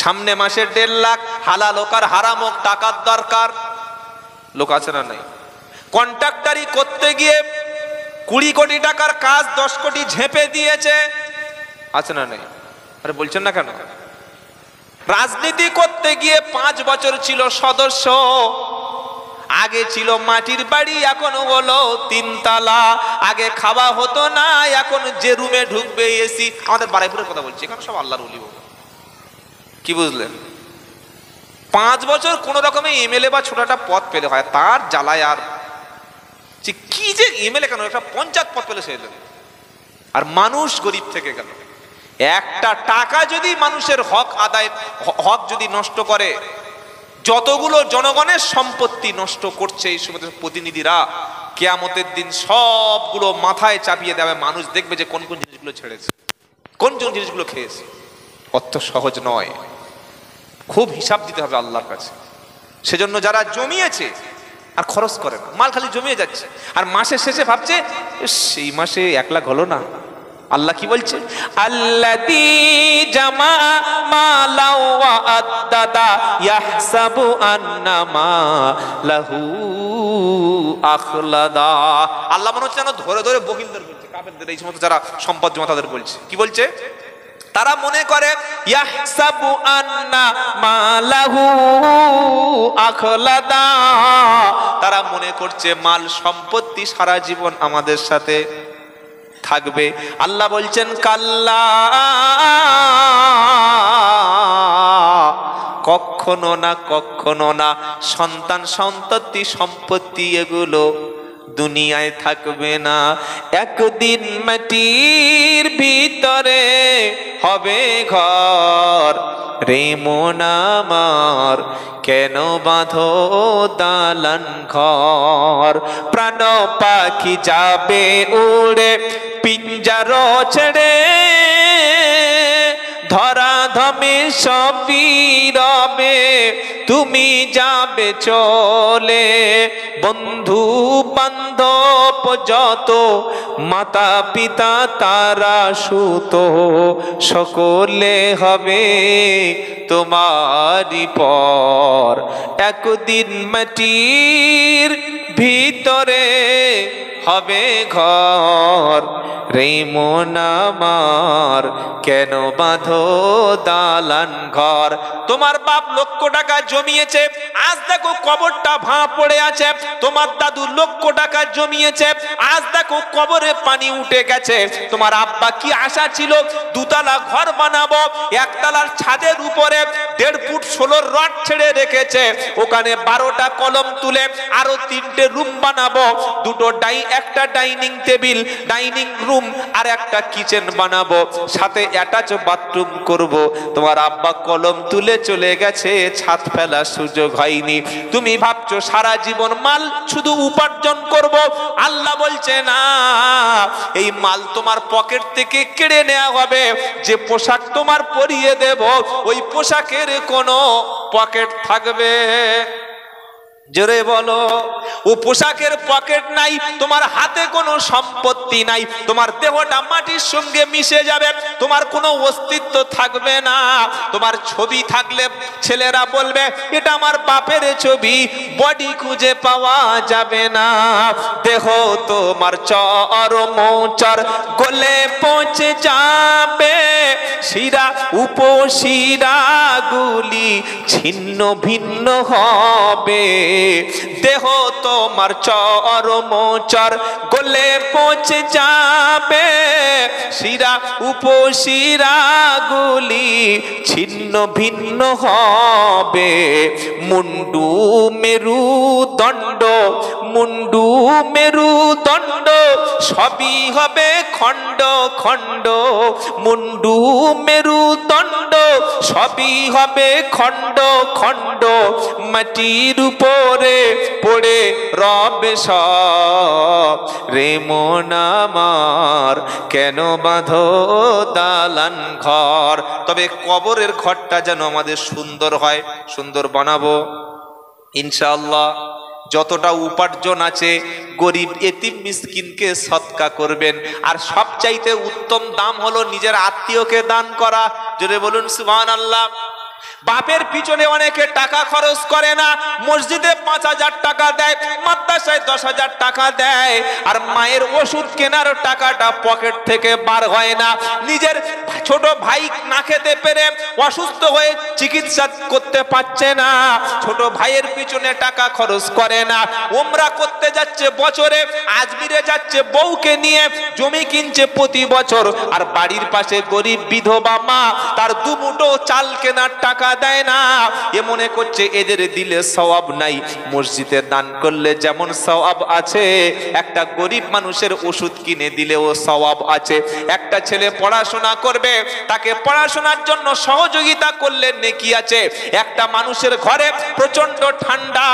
সামনে মাসে 1.5 লাখ, হালাল হোক আর হারাম হোক টাকার দরকার। লোক আছে না নাই? কন্ট্রাক্টারি করতে গিয়ে 20 কোটি টাকার কাজ 10 কোটি ঝেপে দিয়েছে, আছে না নাই? আরে বলছেন না কেন? রাজনীতি করতে গিয়ে 5 বছর ছিল সদস্য, আগে ছিল মাটির বাড়ি, এখন হলো 3 তলা। আগে খাওয়া হতো না, এখন যে রুমে ঢুকবে এসি। আমাদের বারাইপুরের কথা বলছি, এখানে সব আল্লাহর ওলি। কি বুঝলেন? 5 বছর কোন রকমে এমএলএ বা ছোটটা পদ পেলে হয়, তার জ্বালায় আর কি যে এমএলএ কেন, একটা পঞ্চায়েত পদ পেলে সে। আর মানুষ গরিব থেকে গেল। একটা টাকা যদি মানুষের হক আদায়, হক যদি নষ্ট করে, যতগুলো জনগণের সম্পত্তি নষ্ট করছে এই সমস্ত প্রতিনিধিরা, কিয়ামতের দিন সবগুলো মাথায় চাপিয়ে দেবে। মানুষ দেখবে যে কোন কোন জিনিসগুলো ছেড়েছে, কোন কোন জিনিসগুলো খেয়েছে। অত সহজ নয়, খুব হিসাব দিতে হবে আল্লাহর কাছে। সেজন্য যারা জমিয়েছে আর খরচ করে না, মাল খালি জমিয়ে যাচ্ছে, আর মাসের শেষে ভাবছে সেই মাসে 1 লাখ হলো না। আল্লাহ কি বলছে? আল্লাযী জামা মালা ওয়া আদ্দাদা ইয়াহসাবু আন্না মালাহু আখলাদা। আল্লাহ মনে হচ্ছে যেন ধরে ধরে বকিলদের বলছে, কাফেরদের, এই সমস্ত যারা সম্পদ জমা তাদের বলছে। কি বলছে? তারা মনে করে ইয়াহসাবু আন্না মালাহু আখলাদা, তারা মনে করছে মাল সম্পত্তি সারা জীবন আমাদের সাথে থাকবে। আল্লাহ বলছেন কাল্লা, কখনো না, কখনো না। সন্তান সন্ততি সম্পত্তি এগুলো দুনিয়ায় থাকবে না। একদিন মাটির ভিতরে হবে ঘর। রে মন আমার কেন বাঁধো দালান ঘর? প্রাণ পাখি যাবে উড়ে পিঞ্জার ছেড়ে, ধরা ধমে সবই রবে, তুমি যাবে চলে। বন্ধু বান্ধব যত, মাতা পিতা তারা সুত, সকলে হবে তোমারই পর। একদিন মাটির ভিতরে হবে ঘর। রে মন আমার কেন বাঁধো দালান ঘর? তোমার বাপ লক্ষ টাকা জমিয়েছে, আজ দেখো কবরটা ভাঁ পড়ে আছে। তোমার দাদু লক্ষ টাকা জমিয়েছে, আজ দেখো কবরে পানি উঠে গেছে। তোমার আব্বা কি আশা ছিল, 2 তলা ঘর বানাবো, 1 তলার ছাদের উপরে 1.5 ফুট 16 রড ছেড়ে রেখেছে, ওখানে 12টা কলম তুলে আরো 3টে রুম বানাবো, 2টো একটা ডাইনিং টেবিল, ডাইনিং রুম আর একটা কিচেন বানাবো, সাথে অ্যাটাচ বাথরুম করব। তোমার আব্বা কলম তুলে চলে গেছে, ছাদ ফেলার সুযোগ হয়নি। তুমি ভাবছো সারা জীবন মাল শুধু উপার্জন করব। আল্লাহ বলছে না, এই মাল তোমার পকেট থেকে কেড়ে নেওয়া হবে। যে পোশাক তোমার পরিয়ে দেব, ওই পোশাকের কোনো পকেট থাকবে? জোরে বলো। ও পোশাকের পকেট নাই, তোমার হাতে কোনো সম্পত্তি নাই, তোমার দেহটা মাটির সঙ্গে মিশে যাবে, তোমার কোনো অস্তিত্ব থাকবে না। তোমার ছবি থাকলে ছেলেরা বলবে এটা আমার বাপের ছবি, বডি খুঁজে পাওয়া যাবে না। দেহ তোমার চরমচর গলে পৌঁছে যাবে, শিরা উপশিরা গুলি ছিন্ন ভিন্ন হবে। দেহ তোমার চরমচর গলে পৌঁছে যাবে, শিরা উপশিরা গুলি ছিন্ন ভিন্ন হবে। মুন্ডু মেরুদণ্ড, মুন্ডু মেরুদণ্ড সবই হবে খণ্ড খণ্ড। মুন্ডু মেরুদণ্ড সবই হবে খণ্ড খণ্ড। মাটির উপরে পড়ে রবে সব। রে মন আমার কেন বাঁধো দালান ঘর? তবে কবরের ঘরটা যেন আমাদের সুন্দর হয়, সুন্দর বানাবো ইনশাআল্লাহ। যতটা উপার্জন আছে গরিব এতিম মিসকিনকে সদকা করবেন। আর সবচাইতে উত্তম দাম হলো নিজের আত্মীয়কে দান করা। জোরে বলুন সুবহানাল্লাহ। বাপের পিছনে অনেকে টাকা খরচ করে না, মসজিদে 5,000 টাকা দেয়, মাদ্রাসায় 10,000 টাকা দেয়, আর মায়ের ওষুধ কেনার টাকাটা পকেট থেকে বার হয় না। নিজের ছোট ভাই না খেতে পেরে অসুস্থ হয়ে চিকিৎসা করতে পারছে না, ছোট ভাইয়ের পিছনে টাকা খরচ করে না। ওমরা করতে যাচ্ছে বছরে, আজমিরে যাচ্ছে বউকে নিয়ে, জমি কিনছে প্রতি বছর, আর বাড়ির পাশে গরিব বিধবা মা তার 2 মুঠো চাল কেনার টাকা দেয় না। এ মনে করছে এদের দিলে সওয়াব নাই। মসজিদে দান করলে যেমন সওয়াব আছে, একটা গরিব মানুষের ওষুধ কিনে দিলেও সওয়াব আছে। একটা ছেলে পড়াশোনা করবে, তাকে পড়াশোনার জন্য সহযোগিতা করলে নেকি আছে। একটা মানুষের ঘরে প্রচন্ড ঠান্ডা,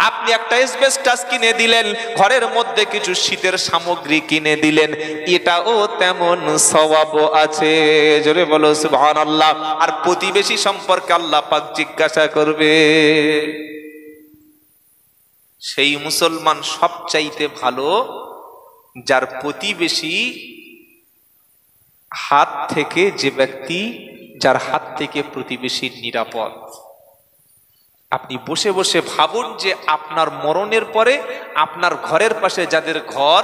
আপনি একটা এসবেস্টাস কিনে দিলেন, ঘরের মধ্যে কিছু শীতের সামগ্রী কিনে দিলেন, এটাও তেমন সওয়াব আছে। জোরে বলো সুবহানাল্লাহ। আর প্রতিবেশী সম্পর্কে আল্লাহ পাক জিজ্ঞাসা করবে। সেই মুসলমান সবচাইতে ভালো যার প্রতিবেশী হাত থেকে, যে ব্যক্তি যার হাত থেকে প্রতিবেশী নিরাপদ। আপনি বসে বসে ভাবুন যে আপনার মরণের পরে আপনার ঘরের পাশে যাদের ঘর,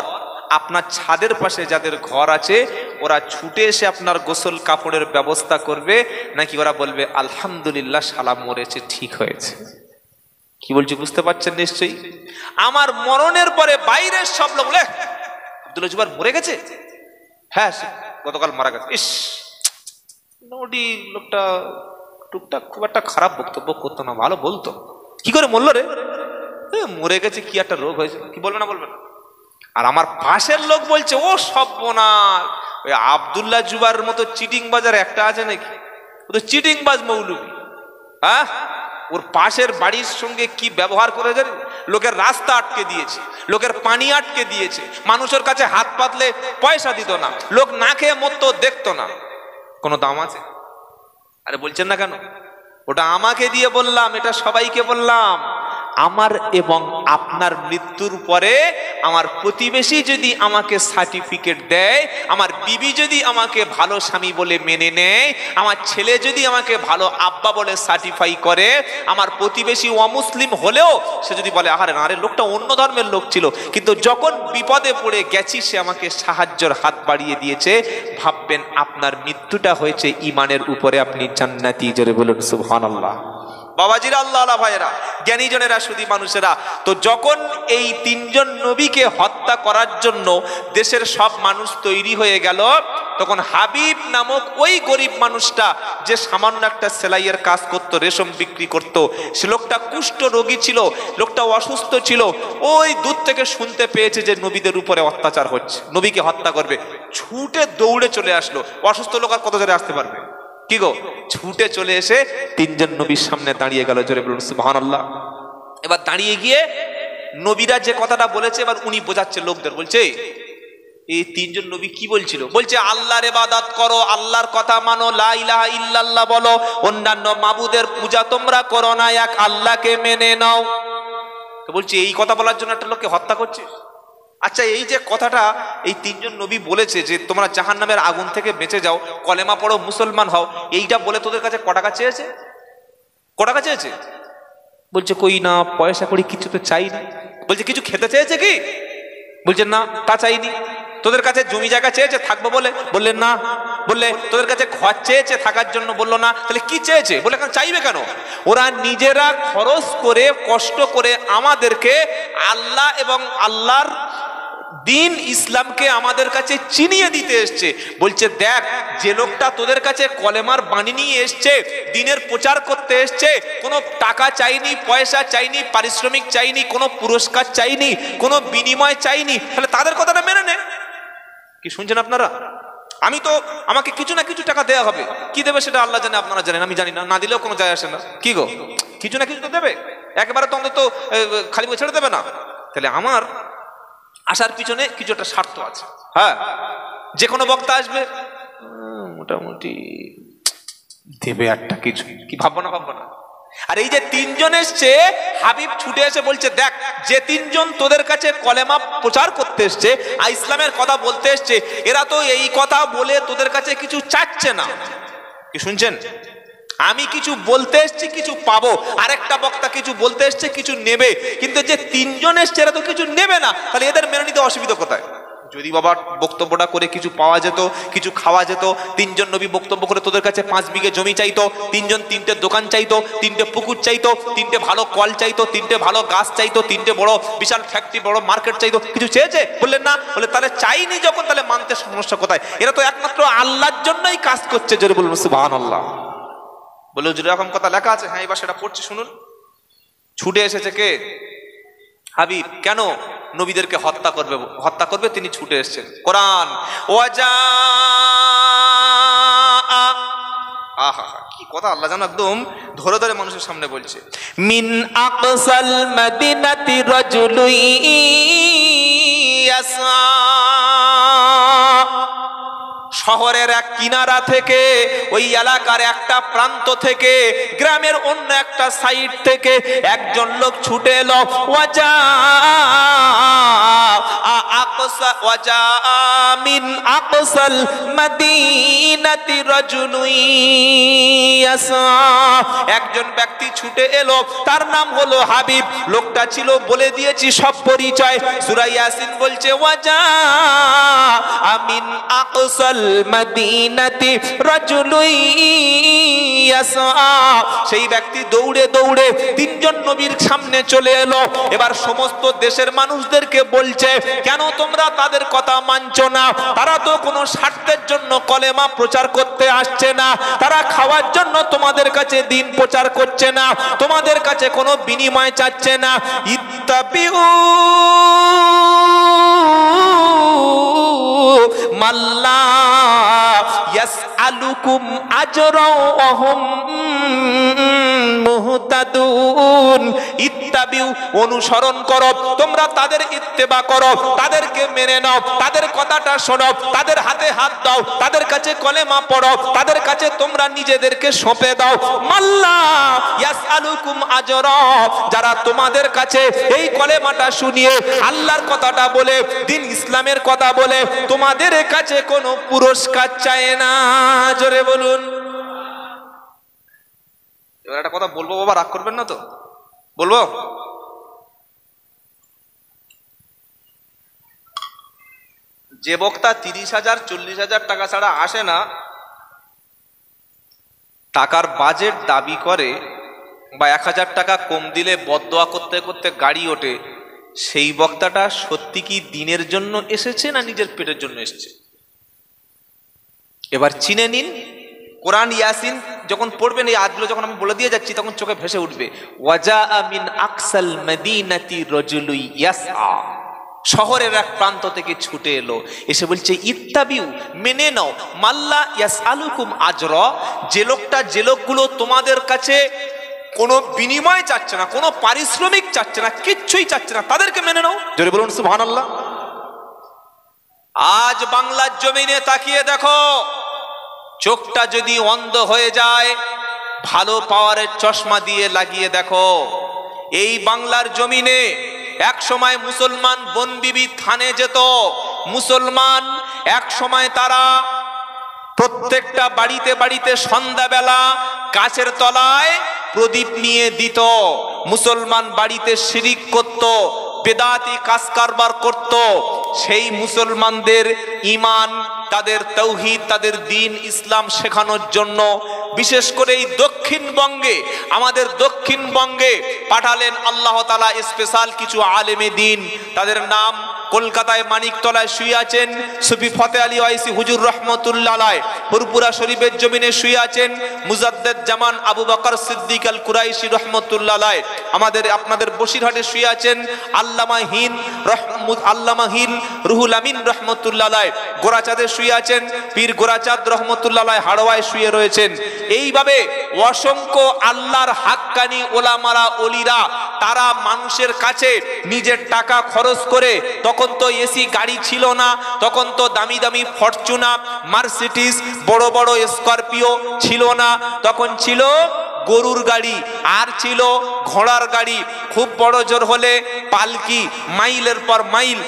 আপনার ছাদের পাশে যাদের ঘর আছে, ওরা ছুটে এসে আপনার গোসল কাপড়ের ব্যবস্থা করবে, নাকি ওরা বলবে আলহামদুলিল্লাহ শালা মরেছে, ঠিক হয়েছে? কি বলছি বুঝতে পারছেন নিশ্চয়ই? আমার মরণের পরে বাইরের সব লোক বলে আব্দুল জুবার মরে গেছে, হ্যাঁ গতকাল মারা গেছে, ইস মোটামুটি লোকটা টুকটাক খুব একটা খারাপ বক্তব্য করতো না, ভালো বলতো। কি করে মরলো রে? মরে গেছে, কি একটা রোগ হয়েছে, কি বলবে না বলবে না? আর আমার পাশের লোক বলছে ও সর্বনাশ, ওই আব্দুল্লাহ জুবার মতো চিটিং বাজার একটা আছে নাকি, ও তো চিটিং বাজ মৌলবি। হ্যাঁ, ওর পাশের বাড়ির সঙ্গে কি ব্যবহার করে জানি, লোকের রাস্তা আটকে দিয়েছে, লোকের পানি আটকে দিয়েছে, মানুষের কাছে হাত পাতলে পয়সা দিত না, লোক না খেয়ে মরতো, দেখতো না। কোনো দাম আছে? আরে বলছেন না কেন? ওটা আমাকে দিয়ে বললাম, এটা সবাইকে বললাম। আমার এবং আপনার মৃত্যুর পরে আমার প্রতিবেশী যদি আমাকে সার্টিফিকেট দেয়, আমার বিবি যদি আমাকে ভালো স্বামী বলে মেনে নেয়, আমার ছেলে যদি আমাকে ভালো আব্বা বলে সার্টিফাই করে, আমার প্রতিবেশী অমুসলিম হলেও সে যদি বলে আরে না রে লোকটা অন্য ধর্মের লোক ছিল, কিন্তু যখন বিপদে পড়ে গেছি সে আমাকে সাহায্যের হাত বাড়িয়ে দিয়েছে, ভাববেন আপনার মৃত্যুটা হয়েছে ইমানের উপরে, আপনি জান্নাতি। জোরে বলুন সুবহানাল্লাহ। বাবাজিরা, আল্লাহ আল্লাহ ভাইয়েরা, জ্ঞানীজনেরা, শুধু মানুষেরা, তো যখন এই 3 জন নবীকে হত্যা করার জন্য দেশের সব মানুষ তৈরি হয়ে গেল, তখন হাবিব নামক ওই গরিব মানুষটা, যে সামান্য একটা সেলাইয়ের কাজ করত, রেশম বিক্রি করত, সে লোকটা কুষ্ঠ রোগী ছিল, লোকটা অসুস্থ ছিল, ওই দূর থেকে শুনতে পেয়েছে যে নবীদের উপরে অত্যাচার হচ্ছে, নবীকে হত্যা করবে, ছুটে দৌড়ে চলে আসলো। অসুস্থ লোক আর কত জোরে আসতে পারবে? কি গো, ছুটে চলে এসে 3 জন নবীর সামনে দাঁড়িয়ে গেল। জোরে বলুন সুবহানাল্লাহ। এবার দাঁড়িয়ে গিয়ে নবীরা যে কথাটা বলেছে, এবার উনি বোঝাচ্ছে লোকদের, বলছে এই 3 জন নবী কি বলছিল? বলছে আল্লাহর ইবাদত করো, আল্লাহর কথা মানো, লা ইলাহা ইল্লাল্লাহ বলো, অন্যান্য মাবুদের পূজা তোমরা করো না, এক আল্লাহকে মেনে নাও। তো বলছে এই কথা বলার জন্য একটা লোককে হত্যা করছে? আচ্ছা, এই যে কথাটা এই 3 জন নবী বলেছে যে তোমরা জাহান্নামের আগুন থেকে বেঁচে যাও, কলেমা পড়ো, মুসলমান হও, এইটা বলে তোদের কাছে ক টাকা চেয়েছে? ক টাকা চেয়েছে? বলছে কই না, পয়সা করি কিছু তো চাই না। বলছে কিছু খেতে চেয়েছে কি? বলছে না, তা চাইনি। তোদের কাছে জমি জায়গা চেয়েছে থাকবো বলে? বললেন না। বললে তোদের কাছে ঘর চেয়েছে থাকার জন্য? বললো না। তাহলে কি চেয়েছে? বলে চাইবে কেন? ওরা নিজেরা খরচ করে কষ্ট করে আমাদেরকে আল্লাহ এবং আল্লাহর দিন ইসলামকে আমাদের কাছে চিনিয়ে দিতে এসছে। বলছে দেখ, যে লোকটা তোদের কাছে কলেমার বাণী নিয়ে এসছে, দিনের প্রচার করতে এসছে, কোনো টাকা চাইনি, পয়সা চাইনি, পারিশ্রমিক চাইনি, কোনো পুরস্কার চাইনি, কোনো বিনিময় চাইনি, তাহলে তাদের কথাটা মেনে নে। কি শুনছেন আপনারা? আমি তো, আমাকে কিছু না কিছু টাকা দেওয়া হবে, কি দেবে সেটা আল্লাহ জানে, আপনারা জানেন, আমি জানি না, না দিলেও কোনো যায় আসে না। কি গো, কিছু না কিছু তো দেবে, একেবারে তো অন্তত খালি বই ছেড়ে দেবে না। তাহলে আমার আসার পিছনে কিছু একটা স্বার্থ আছে। হ্যাঁ, যে কোনো বক্তা আসবে মোটামুটি দেবে একটা কিছু, কি ভাববো না? ভাববো না। আর এই যে 3 জন এসছে, হাবিব ছুটে এসে বলছে দেখ, যে 3 জন তোদের কাছে কলেমা প্রচার করতে এসছে, আর ইসলামের কথা বলতে এসছে, এরা তো এই কথা বলে তোদের কাছে কিছু চাচ্ছে না। কি শুনছেন? আমি কিছু বলতে এসছি, কিছু পাবো, আরেকটা বক্তা কিছু বলতে এসছে, কিছু নেবে। কিন্তু যে তিনজন এসছে এরা তো কিছু নেবে না, তাহলে এদের মেনে নিতে অসুবিধা কোথায়? যদি বাবা বক্তব্যটা করে কিছু পাওয়া যেত, কিছু খাওয়া যেত, তিনজন নবী বক্তব্য করে তোদের কাছে 5 বিঘে জমি চাইতো, তিনজন 3টে দোকান চাইতো, 3টে পুকুর চাইতো, 3টে ভালো কল চাইতো, 3টে ভালো গাছ চাইতো, 3টে বড় বিশাল ফ্যাক্টরি, বড় মার্কেট চাইতো, কিছু চেয়েছে? বললেন না। বলে তাহলে চাইনি যখন, তাহলে মানতে সমস্যা কোথায়? এরা তো একমাত্র আল্লাহর জন্যই কাজ করছে। জোরে বলুন সুবহানাল্লাহ। বলে হুজুর এরকম কথা লেখা আছে? হ্যাঁ, এবার সেটা পড়ছি শুনুন। ছুটে এসেছে কে? হাবিব। কেন? নবীদেরকে হত্যা করবে তিনি ছুটে এসেছেন। কোরআন ওয়াজা, আহা কি কথা, আল্লাহ জানো একদম ধরে ধরে মানুষের সামনে বলছে। মিন আকসাল মদিনাতি রাজুলুন ইয়াসা, শহরের এক কিনারা থেকে, ওই এলাকার একটা প্রান্ত থেকে, গ্রামের অন্য একটা সাইড থেকে একজন লোক ছুটে এলো। ওয়াজা ওয়াজা মিন আকসাল মদিনাতি রাজুলুন ইয়াসা, একজন ব্যক্তি ছুটে এলো, তার নাম হলো হাবিব। লোকটা ছিল, বলে দিয়েছি সব পরিচয়। সূরা ইয়াসিন বলছে ওয়াজা মিন আকসাল মদিনাতি রাজুলুন ইয়াসা, সেই ব্যক্তি দৌড়ে দৌড়ে তিনজন নবীর সামনে চলে এলো। এবার সমস্ত দেশের মানুষদেরকে বলছে, কেন তোমরা তাদের কথা মানছো না? তারা তো কোনো স্বার্থের জন্য কলেমা প্রচার করতে আসছে না, তারা খাওয়ার জন্য তোমাদের কাছে দিন প্রচার করছে না, তোমাদের কাছে কোনো বিনিময় চাচ্ছে না। ইত্তাবিউ মাল্লা ইয়াসআলুকুম আজরা ওয়া হুম মুহতাদুন, ইত্তাবিউ অনুসরণ করো, তোমরা তাদের ইত্তেবা করো, তাদেরকে মেনে নাও, তাদের কথাটা শোনো, তাদের হাতে হাত দাও, তাদের কাছে কলেমা পড়ো, তাদের কাছে তোমরা নিজেদেরকে সঁপে দাও। মাল্লা ইয়াসআলুকুম আজরা, যারা তোমাদের কাছে এই কলেমাটা শুনিয়ে আল্লাহর কথাটা বলে, দিন ইসলামের কথা বলে, তোমাদের কাছে কোনো পুরস্কার চায় না। জোরে বলুন। এবার একটা কথা বলবো, বাবা রাগ করবেন না তো? বলবো। যে বক্তা 30,000 40,000 টাকা ছাড়া আসে না, টাকার বাজেট দাবি করে, বা 1000 টাকা কম দিলে বদদোয়া করতে করতে গাড়ি ওঠে, সেই বক্তাটা সত্যি কি দিনের জন্য এসেছে না নিজের পেটের জন্য এসেছে? এবার চিনে নিন। কোরআন ইয়াসিন যখন পড়বেন, এই আয়াতগুলো যখন আমি বলে দিয়ে যাচ্ছি, তখন চোখে ভেসে উঠবে ওয়াজা মিন আকসাল মদিনাতি রাজুলুন ইয়াসআ, শহরের এক প্রান্ত থেকে ছুটে এলো, এসে বলছে ইত্তাবিউ মেনে নাও, মাল্লা ইয়াসআলুকুম আজরা, যে লোকটা, যে লোকগুলো তোমাদের কাছে কোনো বিনিময় চাচ্ছে না, কোনো পারিশ্রমিক চাচ্ছে না, কিচ্ছুই চাচ্ছে না, তাদেরকে মেনে নাও। জোরে বলুন সুবহানাল্লাহ। আজ বাংলার জমিনে তাকিয়ে দেখো, চোখটা যদি অন্ধ হয়ে যায়, ভালো পাওয়ারের চশমা দিয়ে লাগিয়ে দেখো। এই বাংলার জমিনে এক সময় মুসলমান বনবিবি থানে যেত, মুসলমান এক সময় তারা প্রত্যেকটা বাড়িতে বাড়িতে সন্ধ্যাবেলা গাছের তলায় প্রদীপ নিয়ে দিত। মুসলমান বাড়িতে শিরিক করত, বেদাতি কাজ কারবার করত। সেই মুসলমানদের ঈমান, তাদের তাওহীদ, তাদের দ্বীন ইসলাম শেখানোর জন্য বিশেষ করে এই দক্ষিণবঙ্গে, আমাদের দক্ষিণবঙ্গে পাঠালেন আল্লাহ তাআলা স্পেশাল কিছু আলেমে দ্বীন। তাদের নাম কলকাতায় মানিকতলায় শুয়ে আছেন সুফি ফতে আলী ওয়াইসি হুজুর রহমতুল্লাহ আলাইহি, ফুরপুরা শরীফের জমিনে শুয়ে আছেন মুজাদ্দেদ জামান আবু বকর সিদ্দিক আল কুরাইশি রহমতুল্লাহ আলাইহি, আমাদের আপনাদের বসিরহাটে শুয়ে আছেন আল্লামা হিন রুহুল আমিন রহমতুল্লাহ আলাইহি, গোরাচাঁদে শুয়ে আছেন পীর গোরাচাঁদ রহমতুল্লাহ আলাইহি, হাড়োয়ায় শুয়ে রয়েছেন। এইভাবে অসংখ্য আল্লাহর হাক্কানি ওলামারা ওলিরা, তারা মানুষের কাছে নিজের টাকা খরচ করে, তখন তো এসি গাড়ি ছিল না, তখন তো দামি দামি ফরচুনার, মার্সিডিজ, বড় বড় স্করপিও ছিল না, তখন ছিল গরুর গাড়ি, আর ছিল ঘোড়ার গাড়ি, খুব বড় জোর হলে পালকি, মাইলের পর মাইল।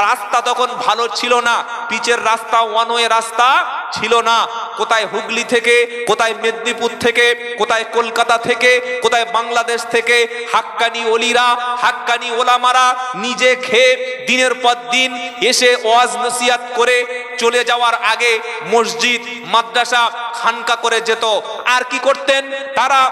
রাস্তা তখন ভালো ছিল না, পিচের রাস্তা, ওয়ান ওয়ে রাস্তা ছিল না। কোথায় হুগলি থেকে, কোথায় মেদিনীপুর থেকে, কোথায় কলকাতা থেকে, কোথায় বাংলাদেশ থেকে হাক্কানি ওলিরা, হাক্কানি ওলামারা নিজে খেয়ে দিনের পর দিন এসে ওয়াজ নসিহত করে চলে যাওয়ার আগে মসজিদ, মাদ্রাসা, খানকা করে যেত। আর কি করতেন তারা?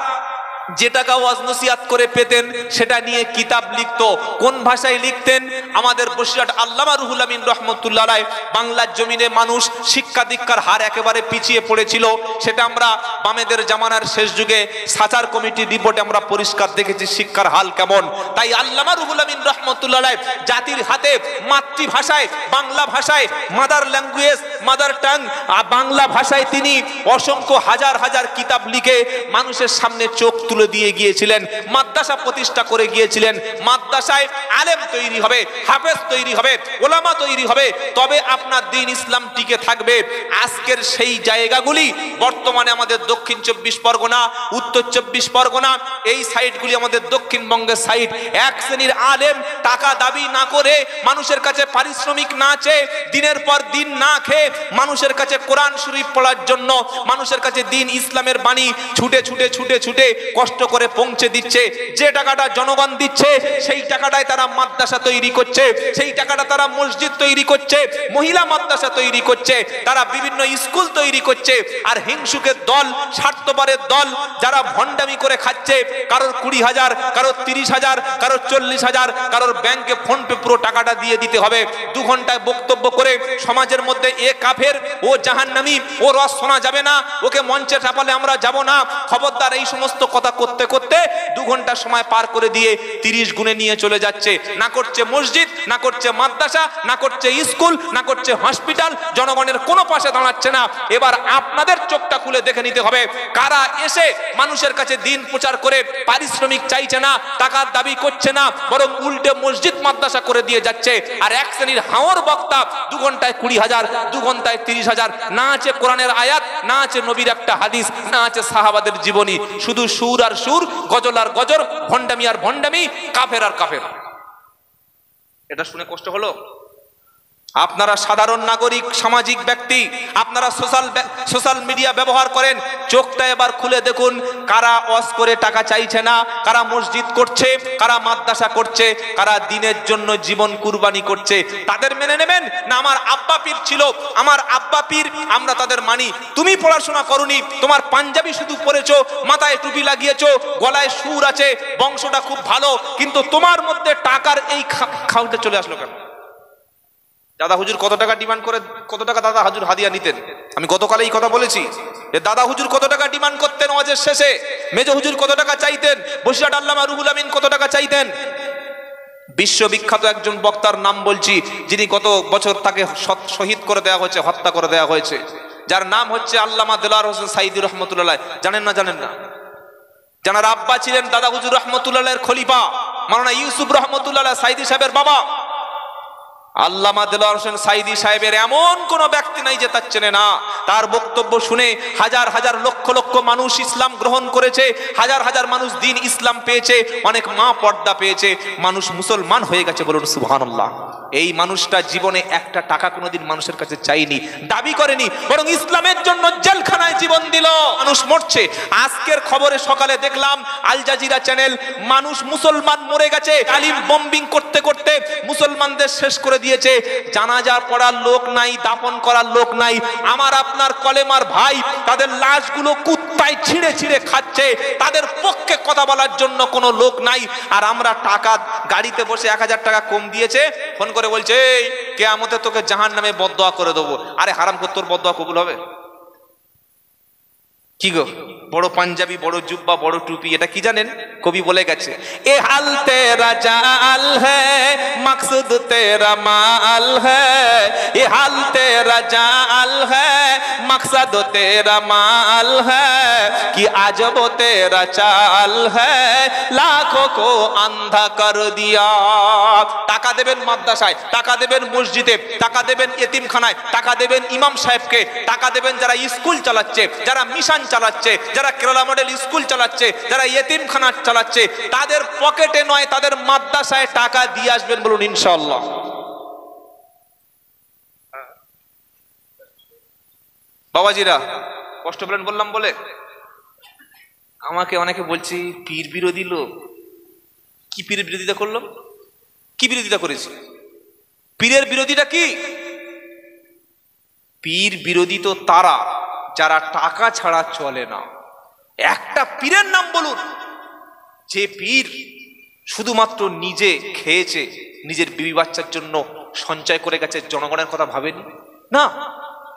যে টাকা ওয়াজ নসিহত করে পেতেন সেটা নিয়ে কিতাব লিখতো। কোন ভাষায় লিখতেন? আমাদের বসিরহাট আল্লামা রুহুল আমিন রহমতুল্লাহ আলাইহি বাংলার জমিনে মানুষ শিক্ষা দীক্ষার হার একেবারে পিছিয়ে পড়েছিল। সেটা আমরা বামেদের জামানার শেষ যুগে সাচার কমিটির রিপোর্টে আমরা পরিষ্কার দেখেছি শিক্ষার হাল কেমন। তাই আল্লামা রুহুল আমিন রহমতুল্লাহ আলাইহি জাতির হাতে মাতৃভাষায়, বাংলা ভাষায়, mother language, mother tongue Bangla ভাষায় তিনি অসংখ্য হাজার হাজার কিতাব লিখে মানুষের সামনে চোখ তুলে দিয়ে গিয়েছিলেন। মাদ্রাসা প্রতিষ্ঠা করে গিয়েছিলেন। মাদ্রাসায় আলেম তৈরি হবে, হাফেজ তৈরি হবে, ওলামা তৈরি হবে, তবে আপনার দ্বীন ইসলাম টিকে থাকবে। আজকের সেই জায়গাগুলি বর্তমানে আমাদের দক্ষিণ 24 পরগনা, উত্তর 24 পরগনা, এই সাইডগুলি আমাদের দক্ষিণবঙ্গের সাইড। এক শ্রেণীর আলেম টাকা দাবি না করে, মানুষের কাছে পারিশ্রমিক না চেয়ে, দিনের পর দিন না খেয়ে মানুষের কাছে কোরআন শরীফ পড়ার জন্য, মানুষের কাছে দ্বীন ইসলামের বাণী ছুটে ছুটে ছুটে ছুটে কষ্ট করে পৌঁছে দিচ্ছে। যে টাকাটা জনগণ দিচ্ছে সেই টাকাটাই তারা মাদ্রাসা তৈরি করছে, সেই টাকাটা তারা মসজিদ তৈরি করছে, মহিলা মাদ্রাসা তৈরি করছে, তারা বিভিন্ন স্কুল তৈরি করছে। আর হিংসুকের দল, স্বার্থপরের দল যারা ভণ্ডামি করে খাচ্ছে, কারোর 20,000, কারোর 30,000, কারোর 40,000, কারোর ব্যাংকে ফোন পে পুরো টাকাটা দিয়ে দিতে হবে। 2 ঘন্টায় বক্তব্য করে সমাজের মধ্যে এ কাফের, ও জাহান্নামী, ও রস শোনা যাবে না, ওকে মঞ্চে চাপালে আমরা যাব না, খবরদার, এই সমস্ত কথা করতে করতে 2 ঘন্টা সময় পার করে দিয়ে 30 গুণে নিয়ে চলে যাচ্ছে। না করছে মসজিদ, না করছে মাদ্রাসা, না করছে স্কুল, না করছে হসপিটাল, জনগণের কোনো পাশে দাঁড়াচ্ছে না। এবার আপনাদের চোখটা খুলে দেখে নিতে হবে কারা এসে মানুষের কাছে দ্বীন প্রচার করে পারিশ্রমিক চাইছে না, টাকার দাবি করছে না, বরং উল্টে মসজিদ মাদ্রাসা করে দিয়ে যাচ্ছে। আর এক শ্রেণীর হাওর বক্তা 2 ঘন্টায় 20,000, 2 ঘন্টায় 30,000, না আছে কোরআনের আয়াত, না আছে নবীর একটা হাদিস, না আছে সাহাবাদের জীবনী, শুধু সুর আর সুর, গজল আর গজল, ভণ্ডামি আর ভণ্ডামি, কাফের আর কাফের। এটা শুনে কষ্ট হলো? আপনারা সাধারণ নাগরিক, সামাজিক ব্যক্তি, আপনারা সোশ্যাল মিডিয়া ব্যবহার করেন, চোখটা এবার খুলে দেখুন কারা ওয়াজ করে টাকা চাইছে না, কারা মসজিদ করছে, কারা মাদ্রাসা করছে, কারা দ্বীনের জন্য জীবন কুরবানি করছে। তাদের মেনে নেবেন না আমার আব্বা পীর ছিল, আমার আব্বা পীর, আমরা তাদের মানি। তুমি পড়াশোনা করনি, তোমার পাঞ্জাবি শুধু পরেছো, মাথায় টুপি লাগিয়েছো, গলায় সুর আছে, বংশটা খুব ভালো, কিন্তু তোমার মধ্যে টাকার এই খাউটা চলে আসলো কেন? দাদা হুজুর কত টাকা ডিমান্ড করে, কত টাকা দাদা হুজুর হাদিয়া নিতেন? আমি গতকাল এই কথা বলেছি যে দাদা হুজুর কত টাকা ডিমান্ড করতেন ওয়াজের শেষে, মেজো হুজুর কত টাকা চাইতেন, বসিরহাট আল্লামা রুহুল আমিন কত টাকা চাইতেন। বিশ্ববিখ্যাত একজন বক্তার নাম বলছি, যিনি গত বছর তাকে শহীদ করে দেওয়া হয়েছে, হত্যা করে দেওয়া হয়েছে, যার নাম হচ্ছে আল্লামা দেলোয়ার হোসেন সাইদি রহমতুল্লাহ। জানেন না? জানেন না? জানার আব্বা ছিলেন দাদা হুজুর রহমতুল্লাহের খলিফা মাওলানা ইউসুফ রহমতুল্লাহ সাইদি সাহেবের বাবা। আল্লামা দেলোয়ার হোসেন সাইদি সাহেবের এমন কোন ব্যক্তি নাই যে তার চেনে না। তার বক্তব্য শুনে হাজার হাজার লক্ষ লক্ষ মানুষ ইসলাম গ্রহণ করেছে, হাজার হাজার মানুষ দ্বীন ইসলাম পেয়েছে, অনেক মা পর্দা পেয়েছে, মানুষ মুসলমান হয়ে গেছে। বলুন সুবহানাল্লাহ। এই মানুষটা জীবনে একটা টাকা কোনোদিন মানুষের কাছে চাইনি, দাবি করেনি, বরং ইসলামের জন্য জেলখানায় জীবন দিল। মানুষ মরছে। আজকের খবরে সকালে দেখলাম আল জাজিরা চ্যানেল, মানুষ মুসলমান মরে গেছে, আলিম বম্বিং করতে করতে মুসলমানদের শেষ করে দিয়েছে। জানাজা পড়ার লোক নাই, দাফন করার লোক নাই। আমার আপনার কলেমার ভাই, তাদের লাশগুলো কুত্তায় ছিঁড়ে ছিঁড়ে খাচ্ছে, তাদের পক্ষে কথা বলার জন্য কোনো লোক নাই। আর আমরা টাকা, গাড়িতে বসে 1000 টাকা কম দিয়েছে, ফোন করে বলছে এই কিয়ামতে তোকে জাহান্নামে বদদোয়া করে দেবো। আরে হারাম কর, তোর বদদোয়া কবুল হবে? কি গো, বড় পাঞ্জাবি, বড় জুব্বা, বড় টুপি, এটা কি জানেন? কবি বলে গেছে, এ হাল তেরা জাল হ্যায় মকসুদ তেরা মাল হ্যায়, এ হাল তেরা জাল হ্যায় মকসদ তেরা মাল হ্যায়, কি আজব তেরা চাল হ্যায় লাখো কো আন্ধা কর দিয়া। টাকা দেবেন মাদ্রাসায়, টাকা দেবেন মসজিদে, টাকা দেবেন এতিমখানায়, টাকা দেবেন ইমাম সাহেবকে, টাকা দেবেন যারা স্কুল চালাচ্ছে, যারা মিশন চালাচ্ছে, যারা কেরালা মডেল স্কুল চালাচ্ছে, যারা এতিমখানা চালাচ্ছে, তাদের পকেটে নয়, তাদের মাদ্রাসায় টাকা দিয়ে আসবেন। বলুন ইনশাআল্লাহ। বাবাজিরা কষ্ট পেলেন বললাম বলে। আমাকে অনেকে বলছি পীর বিরোধী লোক। কি পীরের বিরোধিতা করলো? কি বিরোধিতা করেছি? পীরের বিরোধীটা কি? পীর বিরোধী তো তারা যারা টাকা ছাড়া চলে না। একটা পীরের নাম বলুন যে পীর শুধুমাত্র নিজে খেয়েছে, নিজের বিবি বাচ্চার জন্য সঞ্চয় করে গেছে, জনগণের কথা ভাবেনি। না,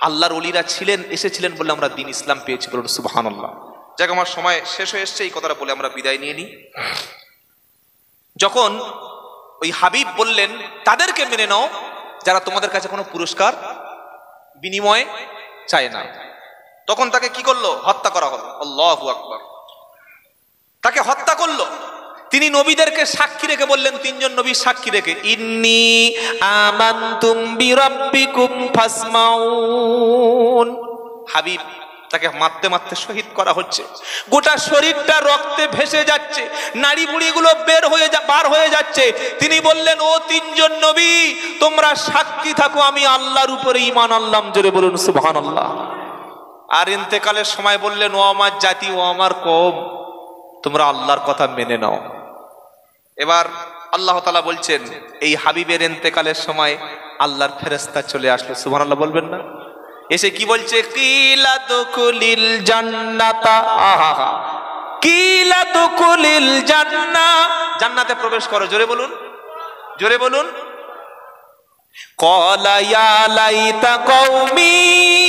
আল্লাহর ওলিরা ছিলেন, এসেছিলেন বলে আমরা দিন ইসলাম পেয়েছি, বলুন সুবহানাল্লাহ। যাক, আমার সময় শেষ হয়ে এসছে, এই কথাটা বলে আমরা বিদায় নিয়ে নিই। যখন ওই হাবিব বললেন তাদেরকে মেনে নাও যারা তোমাদের কাছে কোনো পুরস্কার বিনিময়ে চায় না, তখন তাকে কি করলো? হত্যা করা হলো। আল্লাহু আকবার। তাকে হত্যা করলো। তিনি নবীদেরকে সাক্ষী রেখে বললেন, তিনজন নবী সাক্ষী রেখে, ইন্নী আমানতুম বিরাব্বিকুম ফাসমাউন। হাবিব তাকে মারতে মারতে শহীদ করা হচ্ছে, গোটা শরীরটা রক্তে ভেসে যাচ্ছে, নাড়ি বুড়িগুলো বার হয়ে যাচ্ছে। তিনি বললেন, ও তিনজন নবী, তোমরা সাক্ষী থাকো আমি আল্লাহর উপরে ঈমান আনলাম। জোরে বলুন সুবহানাল্লাহ। আর ইন্তেকালের সময় বললেন, ও আমার জাতি, ও আমার কওম, তোমরা আল্লাহর কথা মেনে নাও। এবার আল্লাহ তাআলা বলছেন, এই হাবিবের ইন্তেকালের সময় আল্লাহর ফেরেশতা চলে আসলো। সুবহানাল্লাহ বলবেন না? এসে কি বলছে? কিলা দুকুলিল জান্নাতা, আহা কিলা দুকুলিল জান্নাহ, জান্নাতে প্রবেশ করো। জোরে বলুন, জোরে বলুন। ক্বালা ইয়া লাইতা কওমি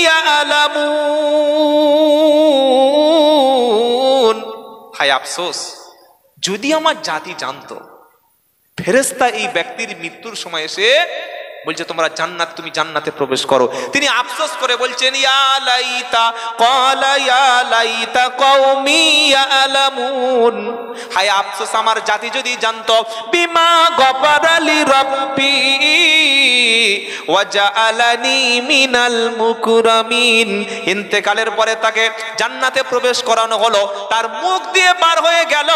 ইয়ালামুন। হায় আফসোস, যদি আমার জাতি জানতো। ফেরেশতা এই ব্যক্তির মৃত্যুর সময় এসে বলছে, তোমরা জান্নাত, তুমি জান্নাতে প্রবেশ করো। তিনি আফসোস করে বলছেন, ইয়া লাইতা, ক্বালা ইয়া লাইতা কওমি ইয়ালামুন। হায় আফসোস, আমার জাতি যদি জানতো। বিমা গফারা লি রাব্বি ওয়া জাআলানি মিনাল মুকরামিন। ইন্তেকালের পরে তাকে জান্নাতে প্রবেশ করানো হলো, তার মুখ দিয়ে বার হয়ে গেল।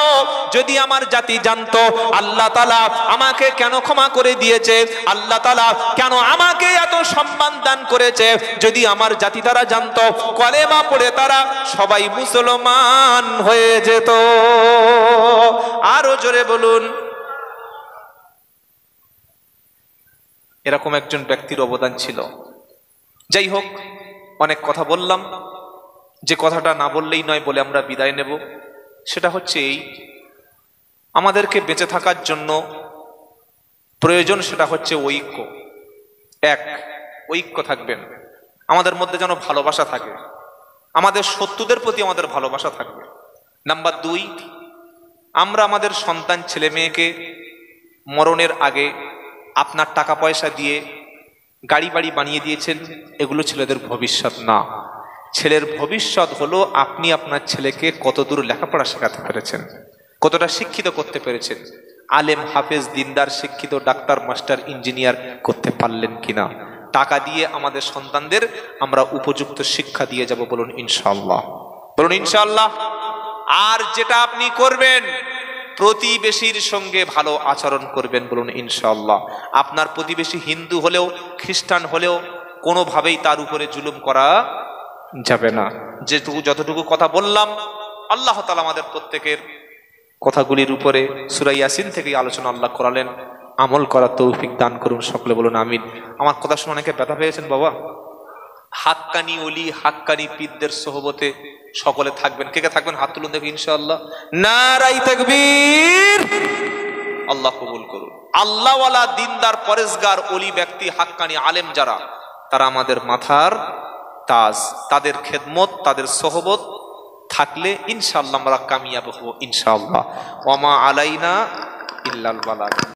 যদি আমার জাতি জানতো আল্লাহ তাআলা আমাকে কেন ক্ষমা করে দিয়েছে, আল্লাহ তাআলা কেন আমাকে এত সম্মান দান করেছে, যদি আমার জাতি তারা জানতো, কলেমা পড়ে তারা সবাই মুসলমান হয়ে যেত। আরো জোরে বলুন। এরকম একজন ব্যক্তির অবদান ছিল। যাই হোক, অনেক কথা বললাম। যে কথাটা না বললেই নয় বলে আমরা বিদায় নেব, সেটা হচ্ছে এই, আমাদেরকে বেঁচে থাকার জন্য প্রয়োজন সেটা হচ্ছে ঐক্য। এক, ঐক্য থাকবেন, আমাদের মধ্যে যেন ভালোবাসা থাকে, আমাদের শত্রুদের প্রতি আমাদের ভালোবাসা থাকবে। নাম্বার দুই, আমরা আমাদের সন্তান ছেলে মেয়েকে মরণের আগে আপনার টাকা পয়সা দিয়ে গাড়ি বাড়ি বানিয়ে দিয়েছেন, এগুলো ছেলেদের ভবিষ্যৎ না। ছেলের ভবিষ্যৎ হলো আপনি আপনার ছেলেকে কতদূর লেখাপড়া শেখাতে পেরেছেন, কতটা শিক্ষিত করতে পেরেছেন, আলেম হাফেজ দিনদার শিক্ষিত ডাক্তার মাস্টার ইঞ্জিনিয়ার করতে পারলেন কিনা। টাকা দিয়ে আমাদের সন্তানদের আমরা উপযুক্ত শিক্ষা দিয়ে যাব, বলুন ইনশাআল্লাহ, বলুন ইনশাআল্লাহ। আর যেটা আপনি করবেন, প্রতিবেশীর সঙ্গে ভালো আচরণ করবেন, বলুন ইনশাআল্লাহ। আপনার প্রতিবেশী হিন্দু হলেও খ্রিস্টান হলেও কোনোভাবেই তার উপরে জুলুম করা যাবে না। যতটুকু কথা বললাম, আল্লাহ তাআলা আমাদের প্রত্যেকের কথাগুলির উপরে সূরা ইয়াসিন থেকে আলোচনা আল্লাহ করালেন, আমল করার তৌফিক দান করুন, সকলে বলুন আমিন। আমার কথা শুনে অনেকে ব্যথা পেয়েছেন বাবা। হাক্কানি ওলি, হাক্কানি পীরদের সোহবতে সকলে থাকবেন। কে কে থাকবেন হাত তুলুন দেখি ইনশাআল্লাহ। নারায়ে তাকবীর। আল্লাহ কবুল করুন। আল্লাহওয়ালা দিনদার পরেজগার ওলি ব্যক্তি হাক্কানি আলেম যারা, তারা আমাদের মাথার তাজ। তাদের খেদমত, তাদের সোহবত থাকলে ইনশাআল্লাহ আমরা কামিয়াব হব ইনশাআল্লাহ। ওয়া মা আলাইনা ইল্লাল বালাগ।